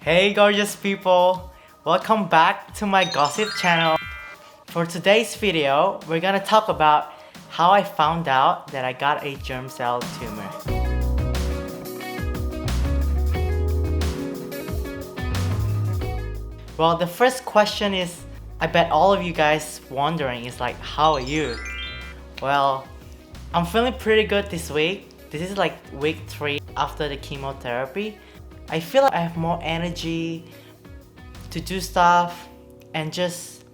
Hey gorgeous people! Welcome back to my gossip channel. For today's video, we're gonna talk about how I found out that I got a germ cell tumor. Well, the first question is, I bet all of you guys wondering is like, how are you? Well, I'm feeling pretty good this week. This is like week 3 after the chemotherapy. I feel like I have more energy to do stuff and just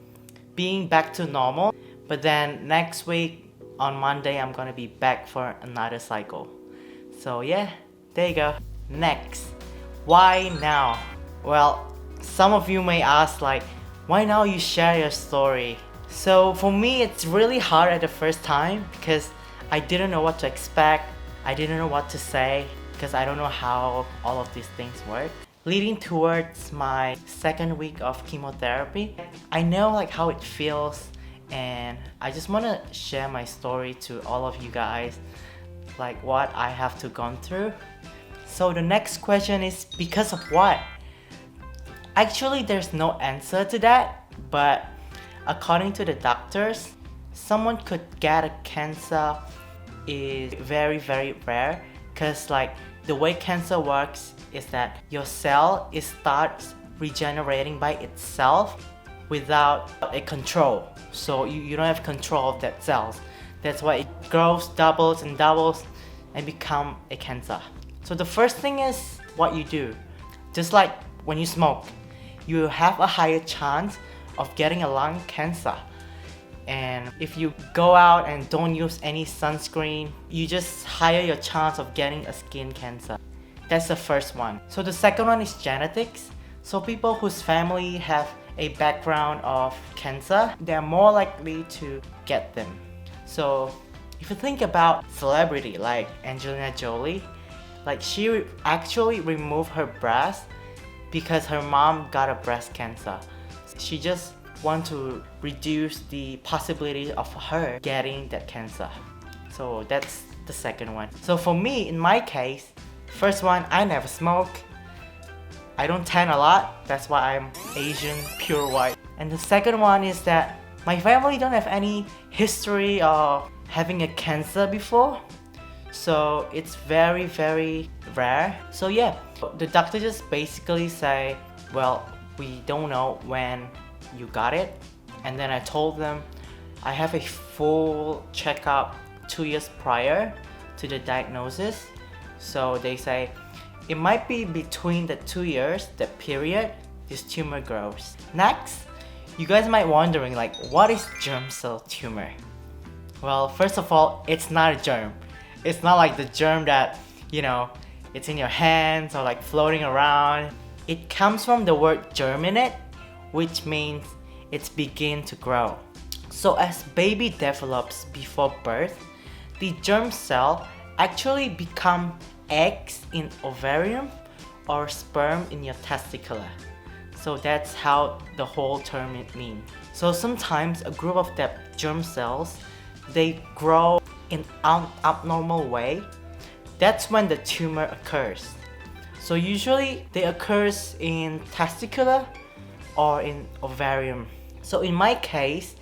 being back to normal. But then next week on Monday, I'm gonna be back for another cycle. So yeah, there you go. Next, why now? Well, some of you may ask like, why now you share your story? So for me, it's really hard at the first time because I didn't know what to expect. I didn't know what to say because I don't know how all of these things work. Leading towards my second week of chemotherapy, I know like how it feels, and I just want to share my story to all of you guys, like what I have to gone through. So the next question is, because of what? Actually, there's no answer to that, but according to the doctors, someone could get a cancer is very rare, because like the way cancer works is that your cell starts regenerating by itself without a control. So you don't have control of that cells. That's why it grows, doubles and become a cancer. So the first thing is what you do. Just like when you smoke, you have a higher chance of getting a lung cancer. And if you go out and don't use any sunscreen, you just higher your chance of getting a skin cancer. That's the first one. So the second one is genetics. So people whose family have a background of cancer, they're more likely to get them. So if you think about celebrity like Angelina Jolie, like she actually removed her breast because her mom got a breast cancer. She just want to reduce the possibility of her getting that cancer. So that's the second one. So for me, in my case, first one, I never smoke. I don't tan a lot. That's why I'm Asian, pure white. And the second one is that my family don't have any history of having a cancer before. So it's very rare. So yeah, the doctor just basically say, well, we don't know when you got it. And then I told them I have a full checkup 2 years prior to the diagnosis. So they say it might be between the 2 years, that period, this tumor grows. Next, you guys might wondering like, what is germ cell tumor? Well, first of all, it's not a germ. It's not like the germ that, you know, it's in your hands or like floating around. It comes from the word germinate, which means it's begin to grow. So as baby develops before birth, the germ cell actually become eggs in ovarium or sperm in your testicular. So that's how the whole term it means. So sometimes a group of that germ cells, they grow in abnormal way. That's when the tumor occurs. So usually they occurs in testicular or in ovarium. So in my case,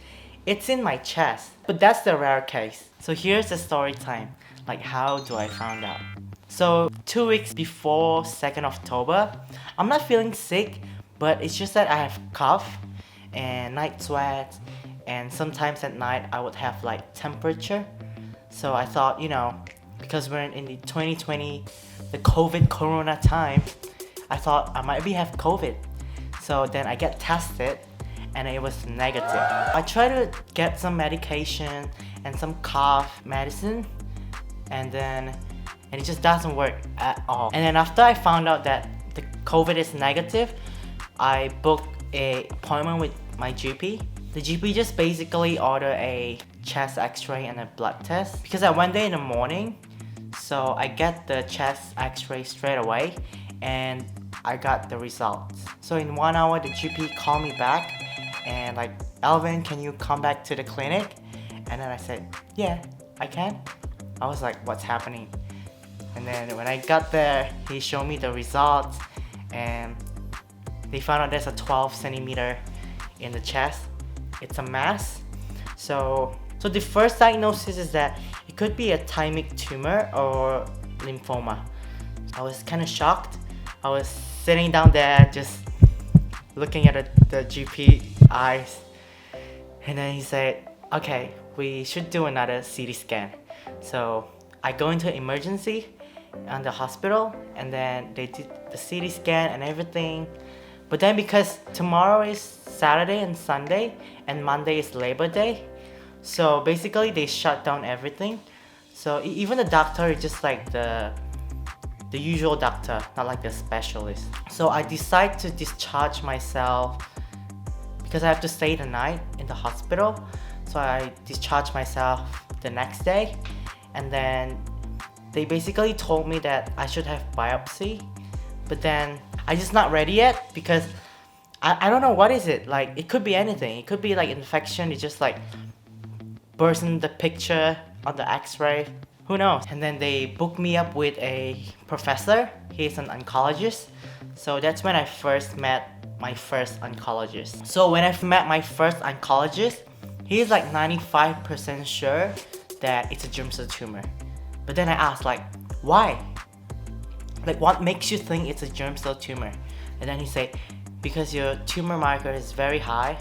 it's in my chest, but that's the rare case. So here's the story time, like how do I found out? So 2 weeks before 2nd October, I'm not feeling sick, but it's just that I have cough and night sweats, and sometimes at night I would have like temperature. So I thought, you know, because we're in the 2020, the COVID corona time, I thought I might have COVID. So then I get tested and it was negative. I tried to get some medication and some cough medicine, and it just doesn't work at all. And then after I found out that the COVID is negative, I booked an appointment with my GP. The GP just basically ordered a chest x-ray and a blood test because I went there in the morning. So I get the chest x-ray straight away and I got the results. So in 1 hour, the GP called me back and like, Alvin, can you come back to the clinic? And then I said, yeah, I can. I was like, what's happening? And then when I got there, he showed me the results and They found out there's a 12 centimeter in the chest. It's a mass. So the first diagnosis is that it could be a thymic tumor or lymphoma. I was kind of shocked. I was sitting down there just looking at the GP eyes, and then he said, okay, we should do another CT scan. So I go into emergency on the hospital, and then they did the CT scan and everything. But then because tomorrow is Saturday and Sunday and Monday is Labor Day, so basically they shut down everything. So even the doctor is just like the usual doctor, not like the specialist. So I decide to discharge myself because I have to stay the night in the hospital. So I discharge myself the next day, and then they basically told me that I should have biopsy, but then I'm just not ready yet because I don't know what is it. Like, it could be anything. It could be like infection. It just like burst in the picture on the x-ray. Who knows? And then they booked me up with a professor. He's an oncologist. So that's when I first met my first oncologist. So when I met my first oncologist, he's like 95% sure that it's a germ cell tumor. But then I asked, like, why? Like, what makes you think it's a germ cell tumor? And then he said, because your tumor marker is very high,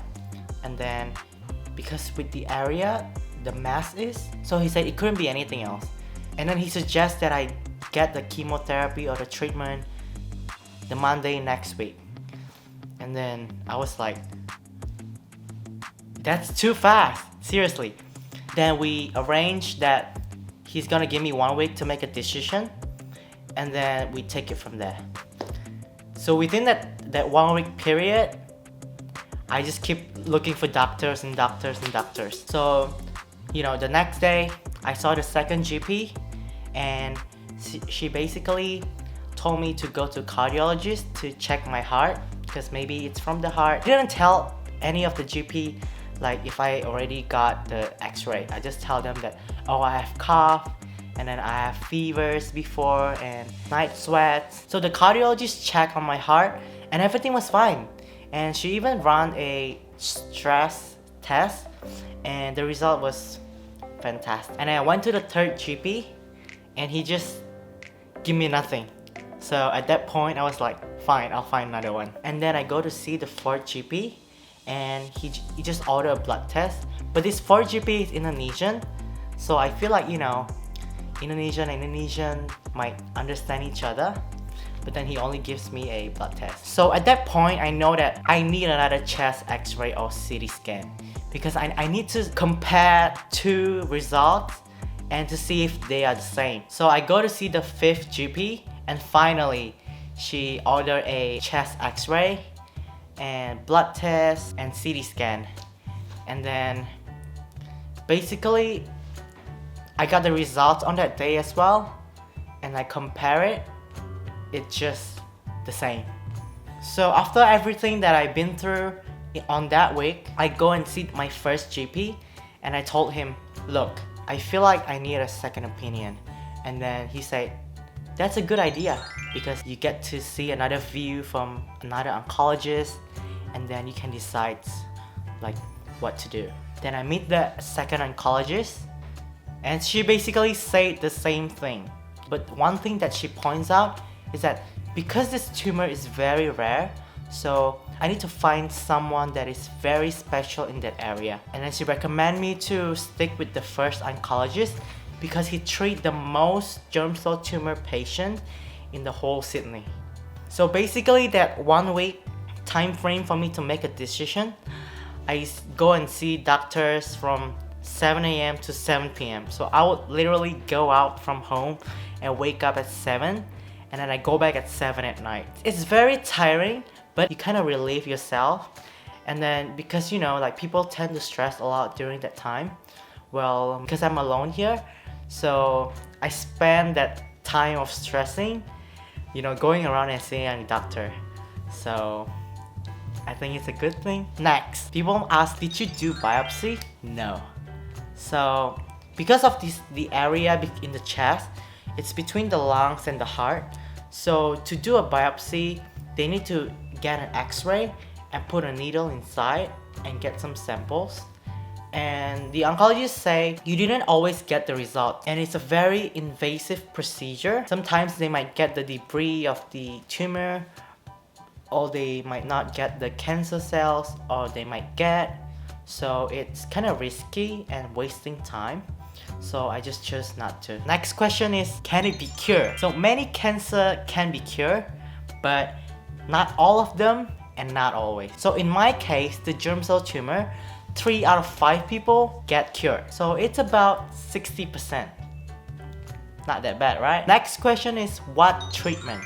and then because with the area the mass is. So he said it couldn't be anything else. And then he suggests that I get the chemotherapy or the treatment the Monday next week. And then I was like, that's too fast, seriously. Then we arranged that he's gonna give me 1 week to make a decision, and then we take it from there. So within that 1 week period, I just keep looking for doctors and doctors and doctors. So, you know, the next day I saw the second GP, and she basically told me to go to cardiologist to check my heart because maybe it's from the heart. I didn't tell any of the GP like if I already got the x-ray. I just tell them that, oh, I have cough, and then I have fevers before and night sweats. So the cardiologist checked on my heart and everything was fine. And she even ran a stress test and the result was fantastic. And I went to the third GP and he just gave me nothing. So at that point I was like, fine, I'll find another one. And then I go to see the fourth GP and he just ordered a blood test. But this fourth GP is Indonesian, so I feel like, you know, Indonesian and Indonesian might understand each other. But then he only gives me a blood test. So at that point I know that I need another chest x-ray or CT scan because I need to compare two results and to see if they are the same. So I go to see the fifth GP and finally she ordered a chest x-ray and blood test and CT scan. And then basically I got the results on that day as well, and I compare it, it's just the same. So after everything that I've been through on that week, I go and see my first GP and I told him, look, I feel like I need a second opinion. And then he said, that's a good idea because you get to see another view from another oncologist, and then you can decide like what to do. Then I meet the second oncologist and she basically said the same thing. But one thing that she points out is that because this tumor is very rare, so I need to find someone that is very special in that area. And then she recommended me to stick with the first oncologist because he treats the most germ cell tumor patients in the whole Sydney. So basically that 1 week time frame for me to make a decision, I go and see doctors from 7 a.m. to 7 p.m. So I would literally go out from home and wake up at 7 and then I go back at 7 at night. It's very tiring, but you kind of relieve yourself. And then because, you know, like people tend to stress a lot during that time. Well, because I'm alone here, so I spend that time of stressing, you know, going around and seeing a doctor. So I think it's a good thing. Next, people ask, did you do biopsy? No. So because of the area in the chest, it's between the lungs and the heart. So to do a biopsy, they need to get an x-ray and put a needle inside and get some samples. And the oncologists say you didn't always get the result, and it's a very invasive procedure. Sometimes they might get the debris of the tumor, or they might not get the cancer cells, or they might get. So it's kind of risky and wasting time. So I just chose not to. Next question is, can it be cured? So many cancer can be cured, but not all of them and not always. So in my case, the germ cell tumor, 3 out of 5 people get cured. So it's about 60%. Not that bad, right? Next question is, what treatment?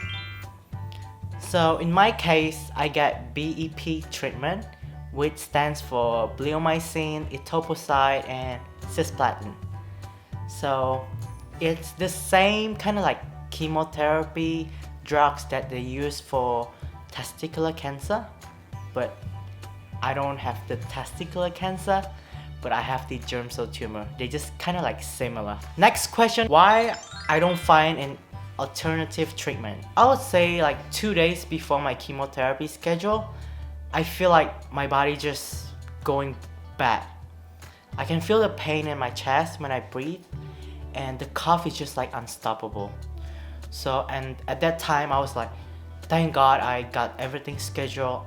So in my case, I get BEP treatment, which stands for bleomycin, etoposide, and cisplatin. So it's the same kind of like chemotherapy drugs that they use for testicular cancer, but I don't have the testicular cancer, but I have the germ cell tumor. They just kind of like similar. Next question, why I don't find an alternative treatment? I would say like 2 days before my chemotherapy schedule, I feel like my body just going bad. I can feel the pain in my chest when I breathe, and the cough is just like unstoppable. So, and at that time I was like, thank God I got everything scheduled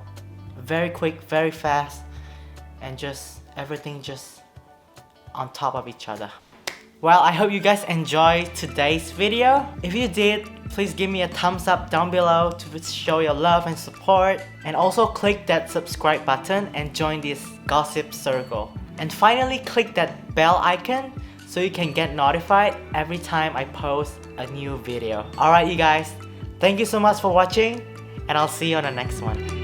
very quick, very fast, and just everything just on top of each other. Well, I hope you guys enjoyed today's video. If you did, please give me a thumbs up down below to show your love and support. And also click that subscribe button and join this gossip circle. And finally, click that bell icon so you can get notified every time I post a new video. Alright you guys, thank you so much for watching, and I'll see you on the next one.